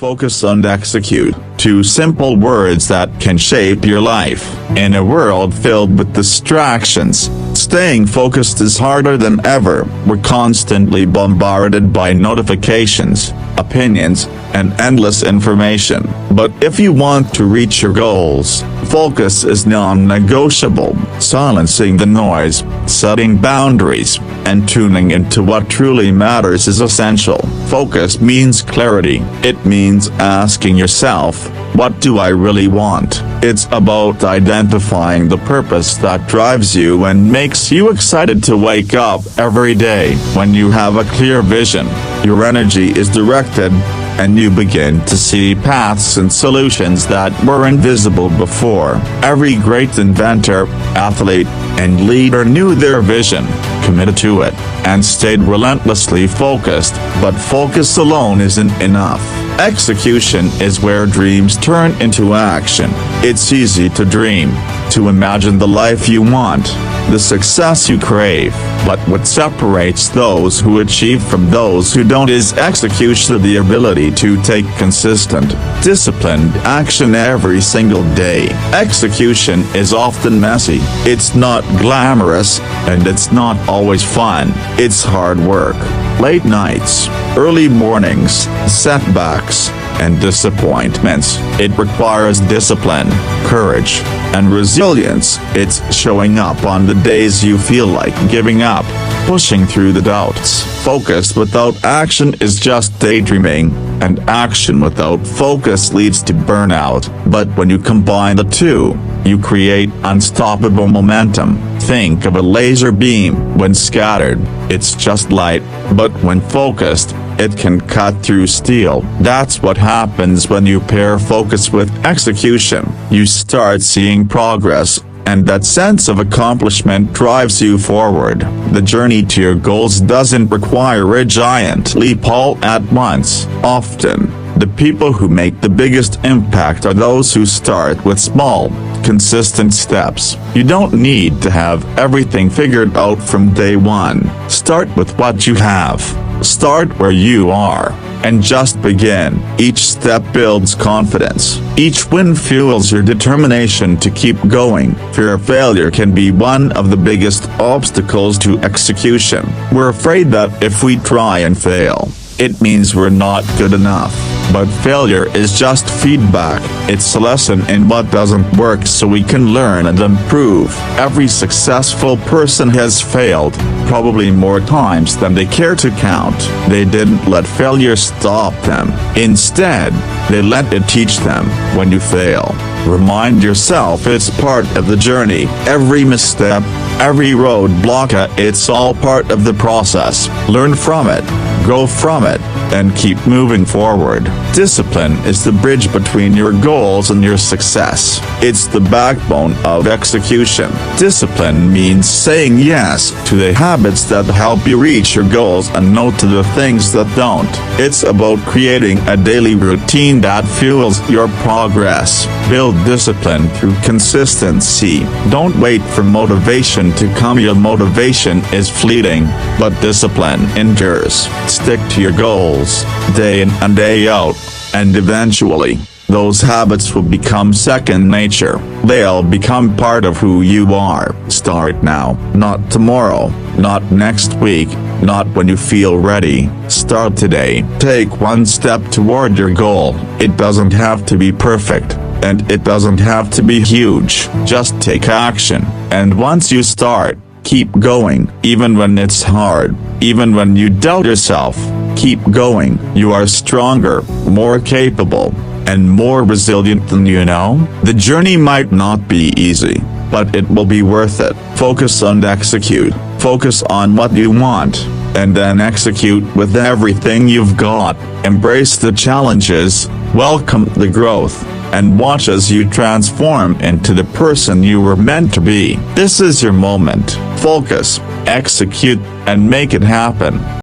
focus and execute, two simple words that can shape your life. In a world filled with distractions, staying focused is harder than ever. We're constantly bombarded by notifications, opinions, and endless information. But if you want to reach your goals, focus is non-negotiable. Silencing the noise, setting boundaries, and tuning into what truly matters is essential. Focus means clarity. It means asking yourself, what do I really want? It's about identifying the purpose that drives you and makes you excited to wake up every day. When you have a clear vision, your energy is directed, and you begin to see paths and solutions that were invisible before. Every great inventor, athlete, and leader knew their vision, committed to it, and stayed relentlessly focused. But focus alone isn't enough. Execution is where dreams turn into action. It's easy to dream, to imagine the life you want, the success you crave, but what separates those who achieve from those who don't is execution, the ability to take consistent, disciplined action every single day. Execution is often messy, it's not glamorous, and it's not always fun. It's hard work, late nights, early mornings, setbacks, and disappointments. It requires discipline, courage, and resilience. It's showing up on the days you feel like giving up, pushing through the doubts. Focus without action is just daydreaming, and action without focus leads to burnout. But when you combine the two, you create unstoppable momentum. Think of a laser beam. When scattered, it's just light, but when focused, it can cut through steel. That's what happens when you pair focus with execution. You start seeing progress, and that sense of accomplishment drives you forward. The journey to your goals doesn't require a giant leap all at once. Often, the people who make the biggest impact are those who start with small, consistent steps. You don't need to have everything figured out from day one. Start with what you have. Start where you are, and just begin. Each step builds confidence. Each win fuels your determination to keep going. Fear of failure can be one of the biggest obstacles to execution. We're afraid that if we try and fail, it means we're not good enough. But failure is just feedback. It's a lesson in what doesn't work so we can learn and improve. Every successful person has failed, probably more times than they care to count. They didn't let failure stop them. Instead, they let it teach them. When you fail, remind yourself it's part of the journey. Every misstep, every roadblock, it's all part of the process. Learn from it, grow from it, and keep moving forward. Discipline is the bridge between your goals and your success. It's the backbone of execution. Discipline means saying yes to the habits that help you reach your goals and no to the things that don't. It's about creating a daily routine that fuels your progress. Build discipline through consistency. Don't wait for motivation to come. Your motivation is fleeting, but discipline endures. Stick to your goals, day in and day out, and eventually, those habits will become second nature. They'll become part of who you are. Start now, not tomorrow, not next week, not when you feel ready. Start today. Take one step toward your goal. It doesn't have to be perfect, and it doesn't have to be huge. Just take action, and once you start, keep going. Even when it's hard, even when you doubt yourself, keep going. You are stronger, more capable, and more resilient than you know. The journey might not be easy, but it will be worth it. Focus and execute. Focus on what you want, and then execute with everything you've got. Embrace the challenges, welcome the growth, and watch as you transform into the person you were meant to be. This is your moment. Focus, execute, and make it happen.